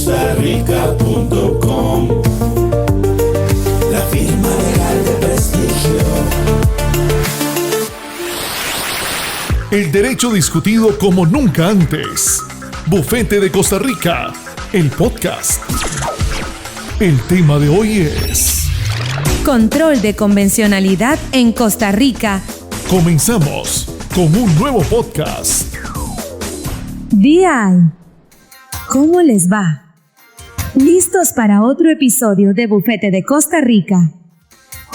costarica.com, la firma legal de prestigio. El derecho discutido como nunca antes. Bufete de Costa Rica, el podcast. El tema de hoy es control de convencionalidad en Costa Rica. Comenzamos con un nuevo podcast. DI, ¿cómo les va? ¿Listos para otro episodio de Bufete de Costa Rica?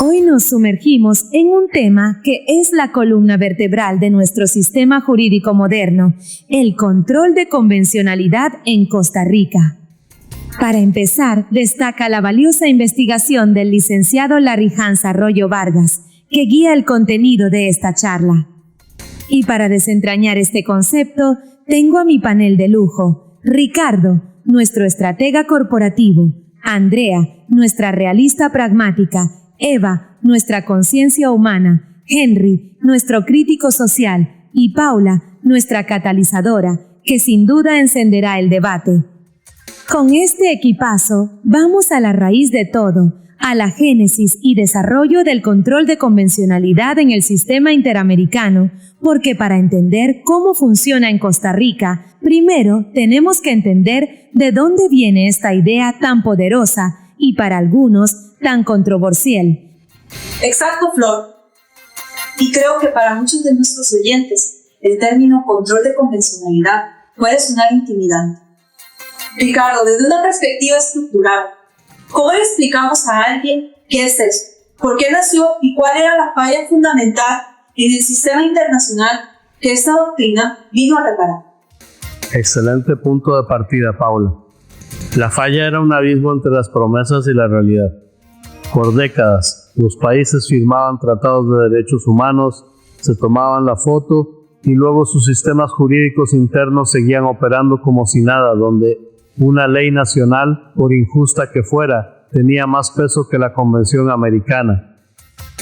Hoy nos sumergimos en un tema que es la columna vertebral de nuestro sistema jurídico moderno, el control de convencionalidad en Costa Rica. Para empezar, destaca la valiosa investigación del licenciado Larry Hans Arroyo Vargas, que guía el contenido de esta charla. Y para desentrañar este concepto, tengo a mi panel de lujo: Ricardo, nuestro estratega corporativo; Andrea, nuestra realista pragmática; Eva, nuestra conciencia humana; Henry, nuestro crítico social; y Paula, nuestra catalizadora, que sin duda encenderá el debate. Con este equipazo, vamos a la raíz de todo, a la génesis y desarrollo del control de convencionalidad en el sistema interamericano, porque para entender cómo funciona en Costa Rica, primero tenemos que entender de dónde viene esta idea tan poderosa y para algunos tan controversial. Exacto, Flor. Y creo que para muchos de nuestros oyentes, el término control de convencionalidad puede sonar intimidante. Ricardo, desde una perspectiva estructural, ¿cómo le explicamos a alguien qué es esto? ¿Por qué nació y cuál era la falla fundamental en el sistema internacional que esta doctrina vino a reparar? Excelente punto de partida, Paula. La falla era un abismo entre las promesas y la realidad. Por décadas, los países firmaban tratados de derechos humanos, se tomaban la foto y luego sus sistemas jurídicos internos seguían operando como si nada, donde una ley nacional, por injusta que fuera, tenía más peso que la Convención Americana.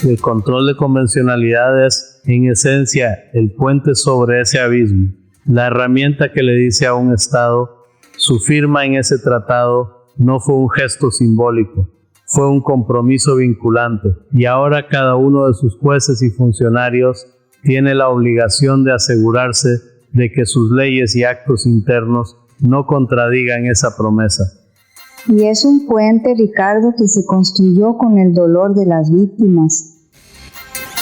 El control de convencionalidad es, en esencia, el puente sobre ese abismo, la herramienta que le dice a un Estado: su firma en ese tratado no fue un gesto simbólico, fue un compromiso vinculante, y ahora cada uno de sus jueces y funcionarios tiene la obligación de asegurarse de que sus leyes y actos internos no contradigan esa promesa. Y es un puente, Ricardo, que se construyó con el dolor de las víctimas.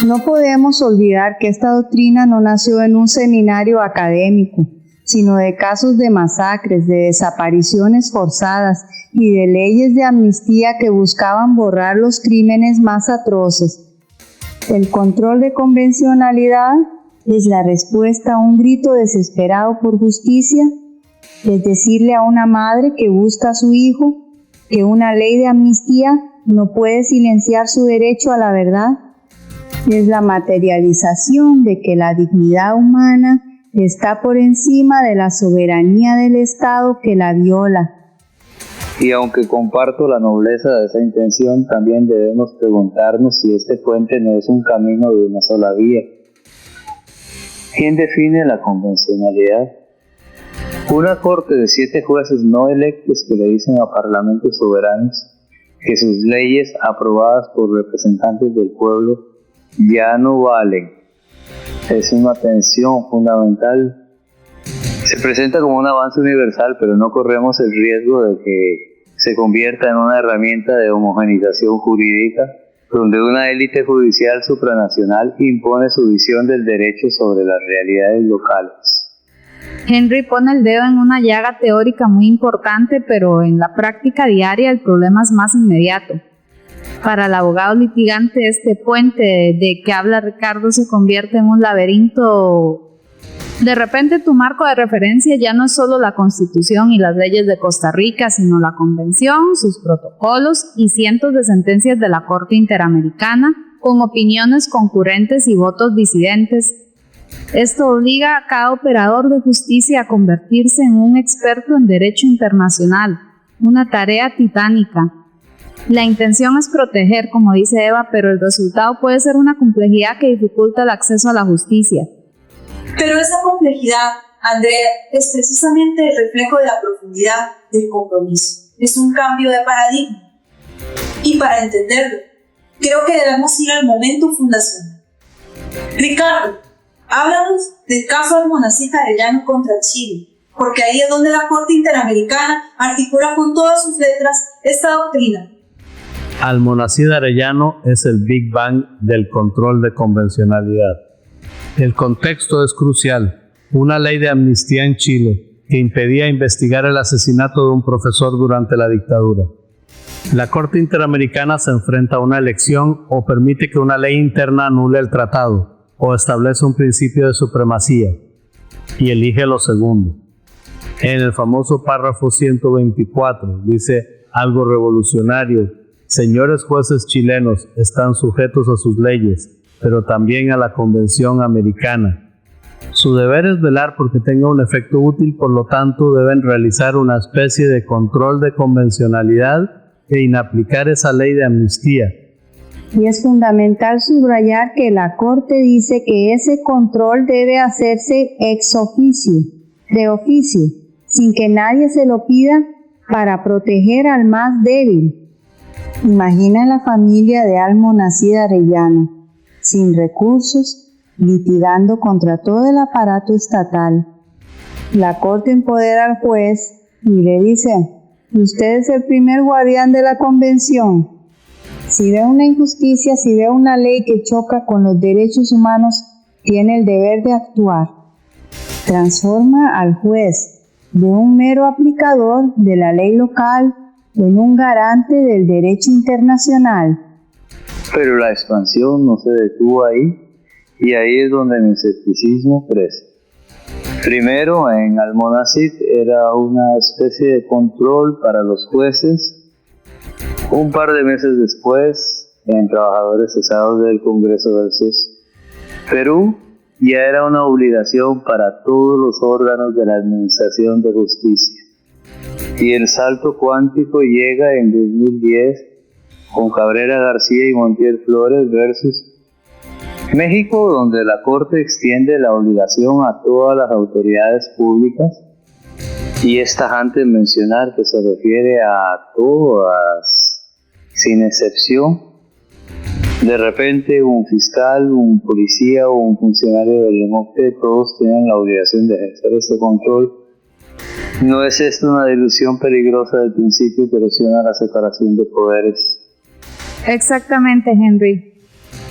No podemos olvidar que esta doctrina no nació en un seminario académico, sino de casos de masacres, de desapariciones forzadas y de leyes de amnistía que buscaban borrar los crímenes más atroces. El control de convencionalidad es la respuesta a un grito desesperado por justicia, es decirle a una madre que busca a su hijo que una ley de amnistía no puede silenciar su derecho a la verdad. Es la materialización de que la dignidad humana está por encima de la soberanía del Estado que la viola. Y aunque comparto la nobleza de esa intención, también debemos preguntarnos si este puente no es un camino de una sola vía. ¿Quién define la convencionalidad? Una corte de 7 jueces no electos que le dicen a parlamentos soberanos que sus leyes aprobadas por representantes del pueblo ya no valen. Es una tensión fundamental. Se presenta como un avance universal, pero no corremos el riesgo de que se convierta en una herramienta de homogeneización jurídica, donde una élite judicial supranacional impone su visión del derecho sobre las realidades locales. Henry pone el dedo en una llaga teórica muy importante, pero en la práctica diaria el problema es más inmediato. Para el abogado litigante, este puente de que habla Ricardo se convierte en un laberinto. De repente tu marco de referencia ya no es solo la Constitución y las leyes de Costa Rica, sino la Convención, sus protocolos y cientos de sentencias de la Corte Interamericana, con opiniones concurrentes y votos disidentes. Esto obliga a cada operador de justicia a convertirse en un experto en derecho internacional, una tarea titánica. La intención es proteger, como dice Eva, pero el resultado puede ser una complejidad que dificulta el acceso a la justicia. Pero esa complejidad Andrea, es precisamente el reflejo de la profundidad del compromiso. Es un cambio de paradigma. Y para entenderlo, creo que debemos ir al momento fundacional. Ricardo, háblanos del caso Almonacid Arellano contra Chile, porque ahí es donde la Corte Interamericana articula con todas sus letras esta doctrina. Almonacid Arellano es el Big Bang del control de convencionalidad. El contexto es crucial. Una ley de amnistía en Chile que impedía investigar el asesinato de un profesor durante la dictadura. La Corte Interamericana se enfrenta a una elección o permite que una ley interna anule el tratado o establece un principio de supremacía y elige lo segundo. En el famoso párrafo 124 dice algo revolucionario: señores jueces chilenos están sujetos a sus leyes, pero también a la Convención Americana. Su deber es velar porque tenga un efecto útil, por lo tanto deben realizar una especie de control de convencionalidad e inaplicar esa ley de amnistía. Y es fundamental subrayar que la Corte dice que ese control debe hacerse ex oficio, de oficio, sin que nadie se lo pida, para proteger al más débil. Imagina la familia de Almonacid Arellano, sin recursos, litigando contra todo el aparato estatal. La Corte empodera al juez y le dice: usted es el primer guardián de la Convención. Si ve una injusticia, si ve una ley que choca con los derechos humanos, tiene el deber de actuar. Transforma al juez de un mero aplicador de la ley local en un garante del derecho internacional. Pero la expansión no se detuvo ahí, y ahí es donde mi escepticismo crece. Primero, en Almonacid era una especie de control para los jueces. Un par de meses después, en Trabajadores Cesados del Congreso versus Perú, ya era una obligación para todos los órganos de la Administración de Justicia. Y el salto cuántico llega en 2010 con Cabrera García y Montiel Flores versus México, donde la Corte extiende la obligación a todas las autoridades públicas, y es tajante mencionar que se refiere a todas, sin excepción. De repente un fiscal, un policía o un funcionario del EMOCTE, todos tienen la obligación de ejercer este control. ¿No es esto una dilución peligrosa del principio que erosiona la separación de poderes? Exactamente, Henry.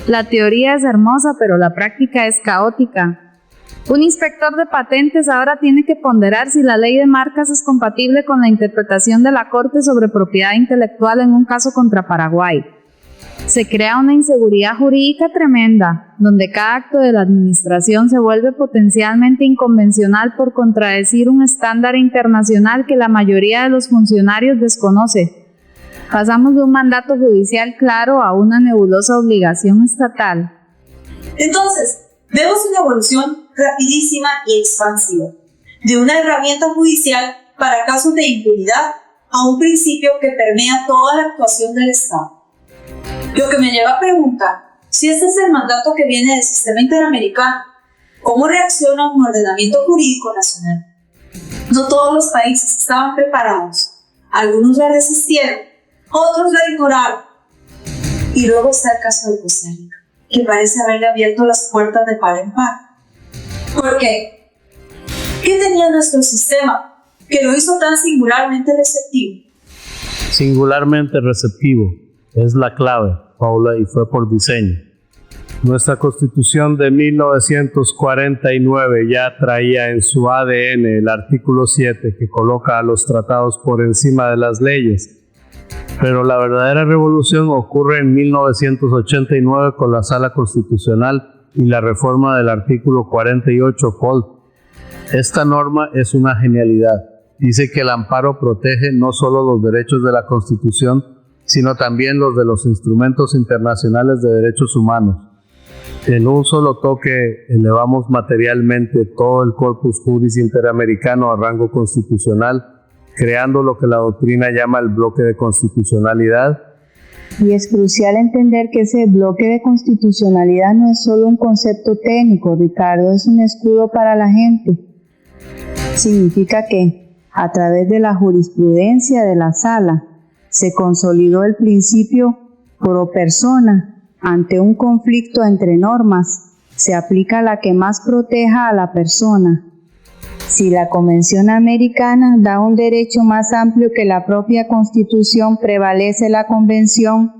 La teoría es hermosa, pero la práctica es caótica. Un inspector de patentes ahora tiene que ponderar si la ley de marcas es compatible con la interpretación de la Corte sobre propiedad intelectual en un caso contra Paraguay. Se crea una inseguridad jurídica tremenda, donde cada acto de la administración se vuelve potencialmente inconvencional por contradecir un estándar internacional que la mayoría de los funcionarios desconoce. Pasamos de un mandato judicial claro a una nebulosa obligación estatal. Entonces, vemos una evolución rapidísima y expansiva, de una herramienta judicial para casos de impunidad a un principio que permea toda la actuación del Estado. Lo que me lleva a preguntar, si este es el mandato que viene del sistema interamericano, ¿cómo reacciona un ordenamiento jurídico nacional? No todos los países estaban preparados, algunos la resistieron, otros la ignoraron. Y luego está el caso de Costa Rica, que parece haberle abierto las puertas de par en par. ¿Por qué? ¿Qué tenía nuestro sistema que lo hizo tan singularmente receptivo? Singularmente receptivo es la clave, Paula, y fue por diseño. Nuestra Constitución de 1949 ya traía en su ADN el artículo 7 que coloca a los tratados por encima de las leyes. Pero la verdadera revolución ocurre en 1989 con la Sala Constitucional y la reforma del artículo 48 Colt. Esta norma es una genialidad. Dice que el amparo protege no solo los derechos de la Constitución, sino también los de los instrumentos internacionales de derechos humanos. En un solo toque elevamos materialmente todo el corpus juris interamericano a rango constitucional, creando lo que la doctrina llama el bloque de constitucionalidad. Y es crucial entender que ese bloque de constitucionalidad no es solo un concepto técnico, Ricardo, es un escudo para la gente. Significa que, a través de la jurisprudencia de la Sala, se consolidó el principio pro persona. Ante un conflicto entre normas, se aplica la que más proteja a la persona. Si la Convención Americana da un derecho más amplio que la propia Constitución, prevalece la Convención.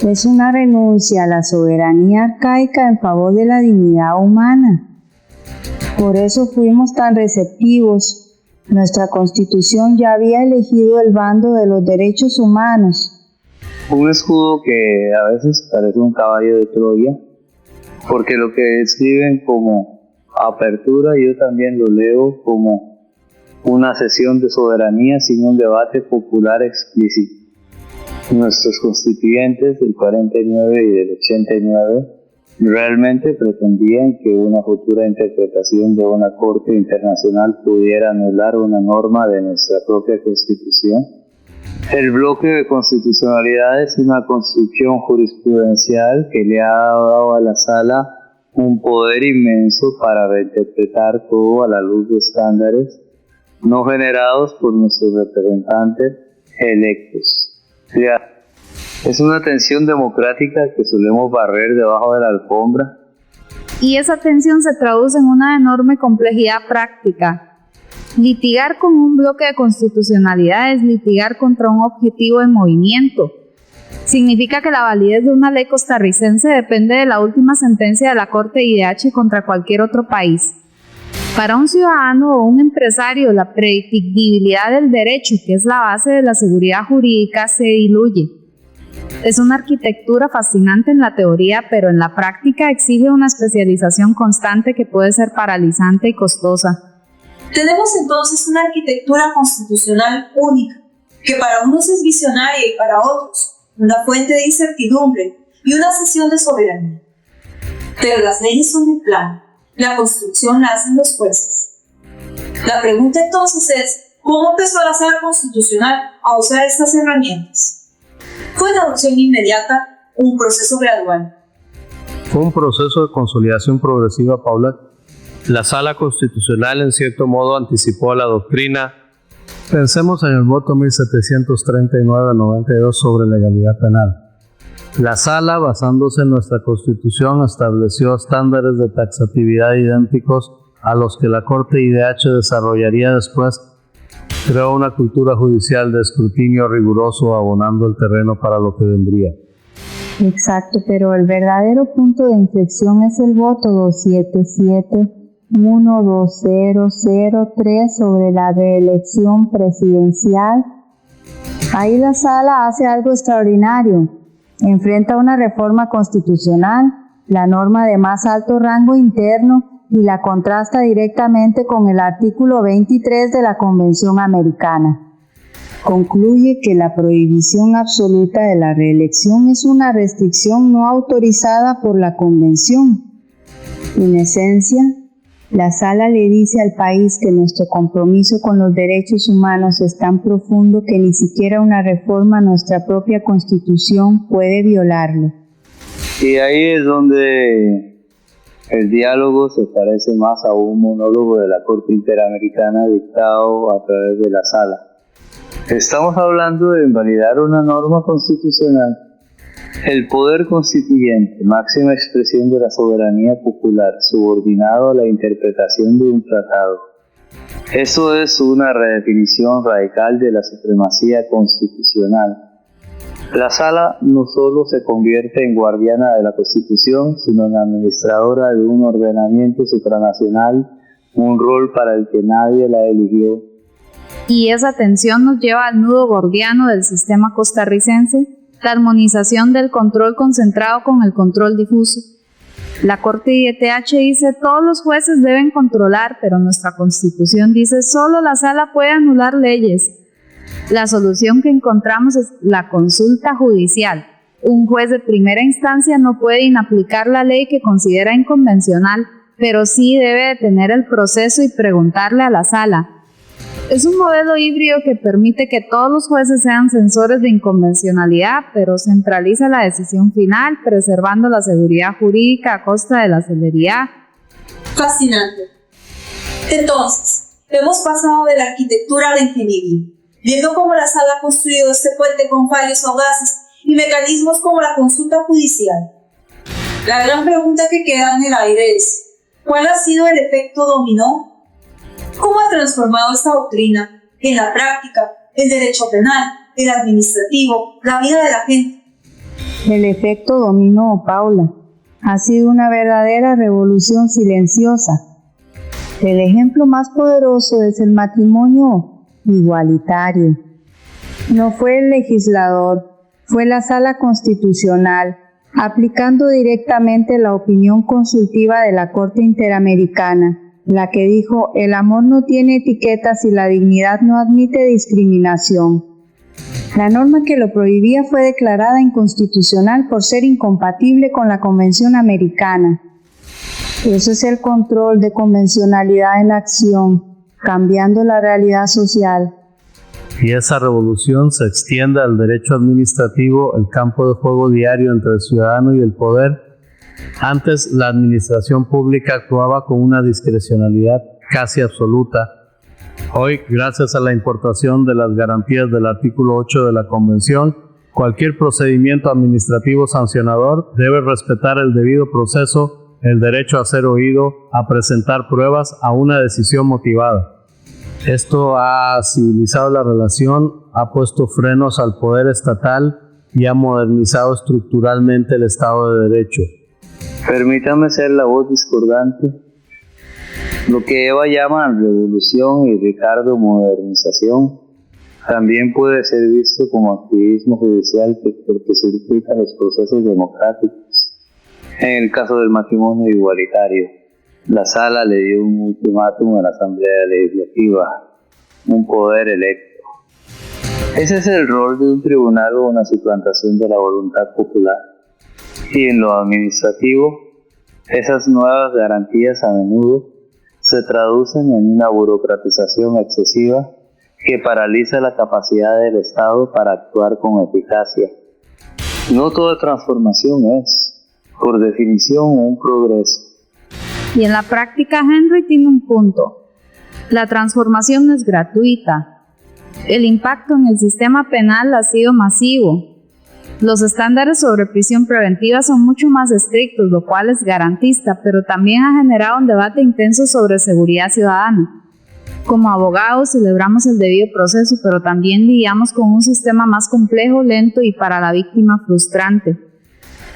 Es una renuncia a la soberanía arcaica en favor de la dignidad humana. Por eso fuimos tan receptivos. Nuestra Constitución ya había elegido el bando de los derechos humanos. Un escudo que a veces parece un caballo de Troya, porque lo que describen como apertura yo también lo leo como una cesión de soberanía sin un debate popular explícito. Nuestros constituyentes del 49 y del 89 realmente pretendían que una futura interpretación de una corte internacional pudiera anular una norma de nuestra propia Constitución. El bloque de constitucionalidad es una construcción jurisprudencial que le ha dado a la Sala un poder inmenso para reinterpretar todo a la luz de estándares no generados por nuestros representantes electos. Es una tensión democrática que solemos barrer debajo de la alfombra. Y esa tensión se traduce en una enorme complejidad práctica. Litigar con un bloque de constitucionalidad es litigar contra un objetivo en movimiento. Significa que la validez de una ley costarricense depende de la última sentencia de la Corte IDH contra cualquier otro país. Para un ciudadano o un empresario, la predictibilidad del derecho, que es la base de la seguridad jurídica, se diluye. Es una arquitectura fascinante en la teoría, pero en la práctica exige una especialización constante que puede ser paralizante y costosa. Tenemos entonces una arquitectura constitucional única, que para unos es visionaria y para otros una fuente de incertidumbre y una cesión de soberanía. Pero las leyes son un plan, la construcción la hacen los jueces. La pregunta entonces es, ¿cómo empezó la Sala Constitucional a usar estas herramientas? ¿Fue una adopción inmediata o un proceso gradual? Fue un proceso de consolidación progresiva, Paula. La Sala Constitucional en cierto modo anticipó la doctrina. Pensemos en el voto 1739-92 sobre legalidad penal. La Sala, basándose en nuestra Constitución, estableció estándares de taxatividad idénticos a los que la Corte IDH desarrollaría después. Creó una cultura judicial de escrutinio riguroso, abonando el terreno para lo que vendría. Exacto, pero el verdadero punto de inflexión es el voto 277-12003 sobre la reelección presidencial. Ahí la Sala hace algo extraordinario. Enfrenta una reforma constitucional, la norma de más alto rango interno, y la contrasta directamente con el artículo 23 de la Convención Americana. Concluye que la prohibición absoluta de la reelección es una restricción no autorizada por la Convención. En esencia, la Sala le dice al país que nuestro compromiso con los derechos humanos es tan profundo que ni siquiera una reforma a nuestra propia Constitución puede violarlo. Y ahí es donde el diálogo se parece más a un monólogo de la Corte Interamericana dictado a través de la Sala. Estamos hablando de invalidar una norma constitucional. El poder constituyente, máxima expresión de la soberanía popular, subordinado a la interpretación de un tratado. Eso es una redefinición radical de la supremacía constitucional. La Sala no solo se convierte en guardiana de la Constitución, sino en administradora de un ordenamiento supranacional, un rol para el que nadie la eligió. Y esa tensión nos lleva al nudo gordiano del sistema costarricense, la armonización del control concentrado con el control difuso. La Corte IDH dice todos los jueces deben controlar, pero nuestra Constitución dice solo la Sala puede anular leyes. La solución que encontramos es la consulta judicial. Un juez de primera instancia no puede inaplicar la ley que considera inconvencional, pero sí debe detener el proceso y preguntarle a la Sala. Es un modelo híbrido que permite que todos los jueces sean censores de inconvencionalidad, pero centraliza la decisión final, preservando la seguridad jurídica a costa de la celeridad. Fascinante. Entonces, hemos pasado de la arquitectura a la ingeniería, viendo cómo la sala ha construido este puente con fallos audaces y mecanismos como la consulta judicial. La gran pregunta que queda en el aire es, ¿cuál ha sido el efecto dominó? ¿Cómo ha transformado esta doctrina en la práctica, el derecho penal, el administrativo, la vida de la gente? El efecto dominó, Paula, ha sido una verdadera revolución silenciosa. El ejemplo más poderoso es el matrimonio igualitario. No fue el legislador, fue la Sala Constitucional, aplicando directamente la opinión consultiva de la Corte Interamericana, la que dijo: el amor no tiene etiquetas y la dignidad no admite discriminación. La norma que lo prohibía fue declarada inconstitucional por ser incompatible con la Convención Americana. Eso es el control de convencionalidad en acción, cambiando la realidad social. Y esa revolución se extiende al derecho administrativo, el campo de juego diario entre el ciudadano y el poder. Antes, la administración pública actuaba con una discrecionalidad casi absoluta. Hoy, gracias a la importación de las garantías del artículo 8 de la Convención, cualquier procedimiento administrativo sancionador debe respetar el debido proceso, el derecho a ser oído, a presentar pruebas, a una decisión motivada. Esto ha civilizado la relación, ha puesto frenos al poder estatal y ha modernizado estructuralmente el Estado de Derecho. Permítame ser la voz discordante. Lo que Eva llama revolución y Ricardo modernización también puede ser visto como activismo judicial porque circuita los procesos democráticos. En el caso del matrimonio igualitario, la Sala le dio un ultimátum a la Asamblea Legislativa, un poder electo. Ese es el rol de un tribunal o una suplantación de la voluntad popular. Y en lo administrativo, esas nuevas garantías a menudo se traducen en una burocratización excesiva que paraliza la capacidad del Estado para actuar con eficacia. No toda transformación es, por definición, un progreso. Y en la práctica, Henry tiene un punto. La transformación no es gratuita. El impacto en el sistema penal ha sido masivo. Los estándares sobre prisión preventiva son mucho más estrictos, lo cual es garantista, pero también ha generado un debate intenso sobre seguridad ciudadana. Como abogados celebramos el debido proceso, pero también lidiamos con un sistema más complejo, lento y para la víctima frustrante.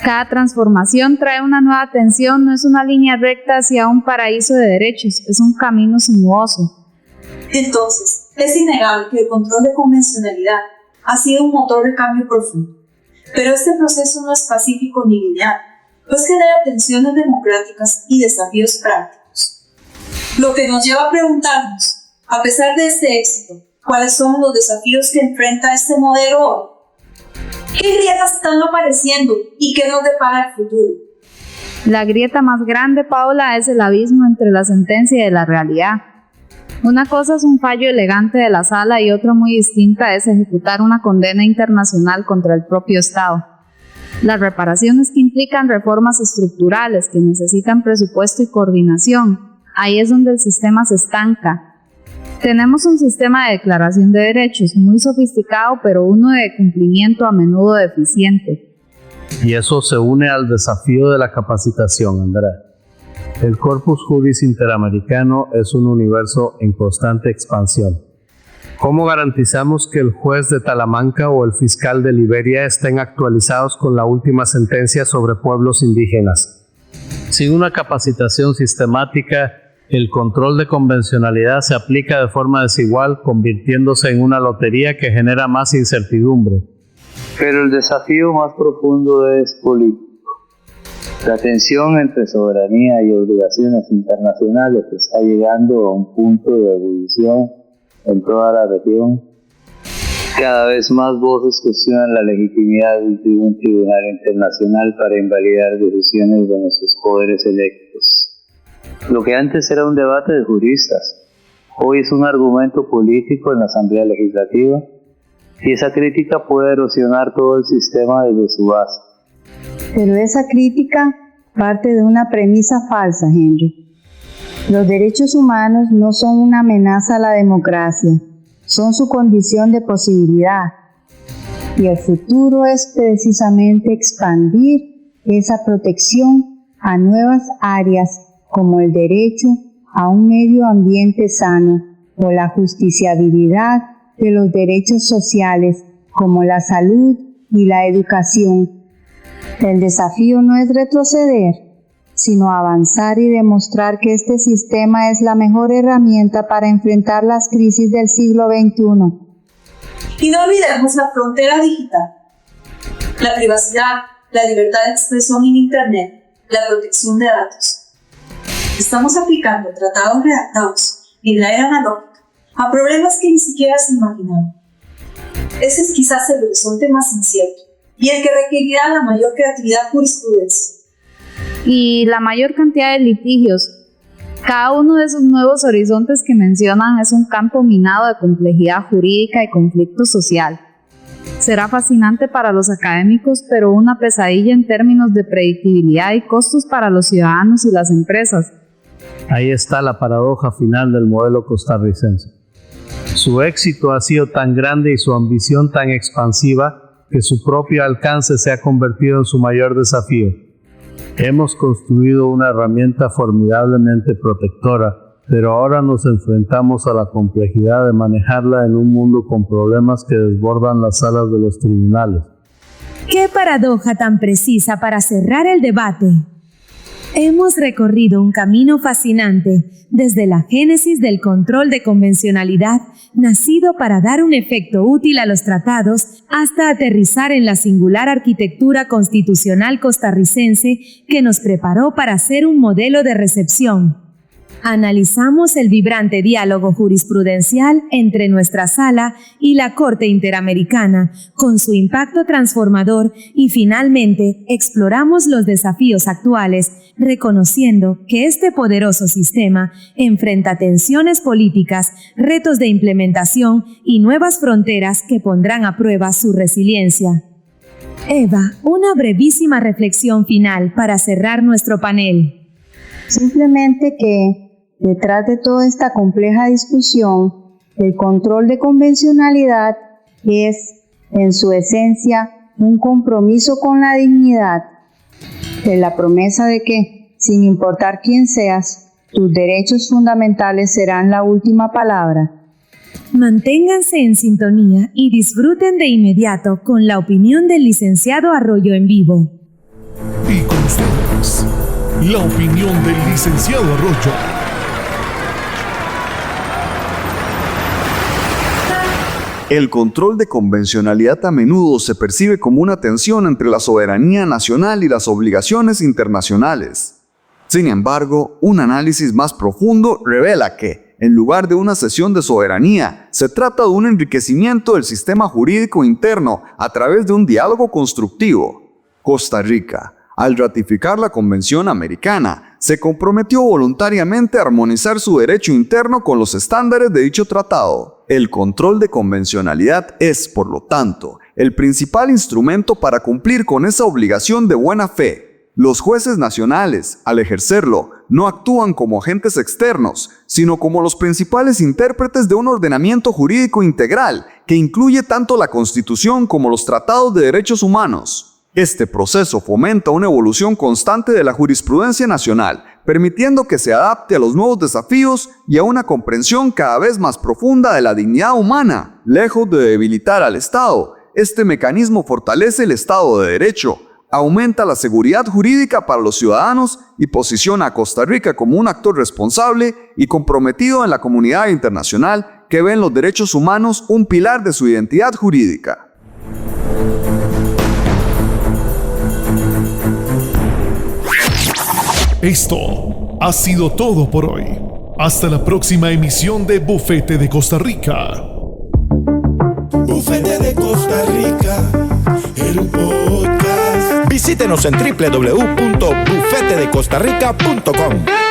Cada transformación trae una nueva tensión, no es una línea recta hacia un paraíso de derechos, es un camino sinuoso. Entonces, es innegable que el control de convencionalidad ha sido un motor de cambio profundo. Pero este proceso no es pacífico ni lineal, pues genera tensiones democráticas y desafíos prácticos. Lo que nos lleva a preguntarnos, a pesar de este éxito, ¿cuáles son los desafíos que enfrenta este modelo hoy? ¿Qué grietas están apareciendo y qué nos depara el futuro? La grieta más grande, Paula, es el abismo entre la sentencia y la realidad. Una cosa es un fallo elegante de la sala y otra muy distinta es ejecutar una condena internacional contra el propio Estado. Las reparaciones que implican reformas estructurales que necesitan presupuesto y coordinación, ahí es donde el sistema se estanca. Tenemos un sistema de declaración de derechos muy sofisticado, pero uno de cumplimiento a menudo deficiente. Y eso se une al desafío de la capacitación, Andrea. El Corpus Juris Interamericano es un universo en constante expansión. ¿Cómo garantizamos que el juez de Talamanca o el fiscal de Liberia estén actualizados con la última sentencia sobre pueblos indígenas? Sin una capacitación sistemática, el control de convencionalidad se aplica de forma desigual, convirtiéndose en una lotería que genera más incertidumbre. Pero el desafío más profundo es político. La tensión entre soberanía y obligaciones internacionales está llegando a un punto de ebullición en toda la región. Cada vez más voces cuestionan la legitimidad de un tribunal internacional para invalidar decisiones de nuestros poderes electos. Lo que antes era un debate de juristas, hoy es un argumento político en la Asamblea Legislativa, y esa crítica puede erosionar todo el sistema desde su base. Pero esa crítica parte de una premisa falsa, Henry. Los derechos humanos no son una amenaza a la democracia, son su condición de posibilidad. Y el futuro es precisamente expandir esa protección a nuevas áreas como el derecho a un medio ambiente sano o la justiciabilidad de los derechos sociales como la salud y la educación. El desafío no es retroceder, sino avanzar y demostrar que este sistema es la mejor herramienta para enfrentar las crisis del siglo XXI. Y no olvidemos la frontera digital, la privacidad, la libertad de expresión en Internet, la protección de datos. Estamos aplicando tratados redactados en la era analógica a problemas que ni siquiera se imaginaban. Ese es quizás el horizonte más incierto y el que requerirá la mayor creatividad jurisprudencial. Y la mayor cantidad de litigios. Cada uno de esos nuevos horizontes que mencionan es un campo minado de complejidad jurídica y conflicto social. Será fascinante para los académicos, pero una pesadilla en términos de predictibilidad y costos para los ciudadanos y las empresas. Ahí está la paradoja final del modelo costarricense. Su éxito ha sido tan grande y su ambición tan expansiva que su propio alcance se ha convertido en su mayor desafío. Hemos construido una herramienta formidablemente protectora, pero ahora nos enfrentamos a la complejidad de manejarla en un mundo con problemas que desbordan las salas de los tribunales. ¡Qué paradoja tan precisa para cerrar el debate! Hemos recorrido un camino fascinante desde la génesis del control de convencionalidad, nacido para dar un efecto útil a los tratados, hasta aterrizar en la singular arquitectura constitucional costarricense que nos preparó para ser un modelo de recepción. Analizamos el vibrante diálogo jurisprudencial entre nuestra sala y la Corte Interamericana, con su impacto transformador, y finalmente exploramos los desafíos actuales, reconociendo que este poderoso sistema enfrenta tensiones políticas, retos de implementación y nuevas fronteras que pondrán a prueba su resiliencia. Eva, una brevísima reflexión final para cerrar nuestro panel. Simplemente que detrás de toda esta compleja discusión, el control de convencionalidad es, en su esencia, un compromiso con la dignidad, de la promesa de que, sin importar quién seas, tus derechos fundamentales serán la última palabra. Manténganse en sintonía y disfruten de inmediato con la opinión del licenciado Arroyo en vivo. Y con ustedes, la opinión del licenciado Arroyo. El control de convencionalidad a menudo se percibe como una tensión entre la soberanía nacional y las obligaciones internacionales. Sin embargo, un análisis más profundo revela que, en lugar de una cesión de soberanía, se trata de un enriquecimiento del sistema jurídico interno a través de un diálogo constructivo. Costa Rica, al ratificar la Convención Americana, se comprometió voluntariamente a armonizar su derecho interno con los estándares de dicho tratado. El control de convencionalidad es, por lo tanto, el principal instrumento para cumplir con esa obligación de buena fe. Los jueces nacionales, al ejercerlo, no actúan como agentes externos, sino como los principales intérpretes de un ordenamiento jurídico integral que incluye tanto la Constitución como los tratados de derechos humanos. Este proceso fomenta una evolución constante de la jurisprudencia nacional, permitiendo que se adapte a los nuevos desafíos y a una comprensión cada vez más profunda de la dignidad humana. Lejos de debilitar al Estado, este mecanismo fortalece el Estado de Derecho, aumenta la seguridad jurídica para los ciudadanos y posiciona a Costa Rica como un actor responsable y comprometido en la comunidad internacional que ve en los derechos humanos un pilar de su identidad jurídica. Esto ha sido todo por hoy. Hasta la próxima emisión de Bufete de Costa Rica. Bufete de Costa Rica, el podcast. Visítenos en www.bufetedecostarrica.com.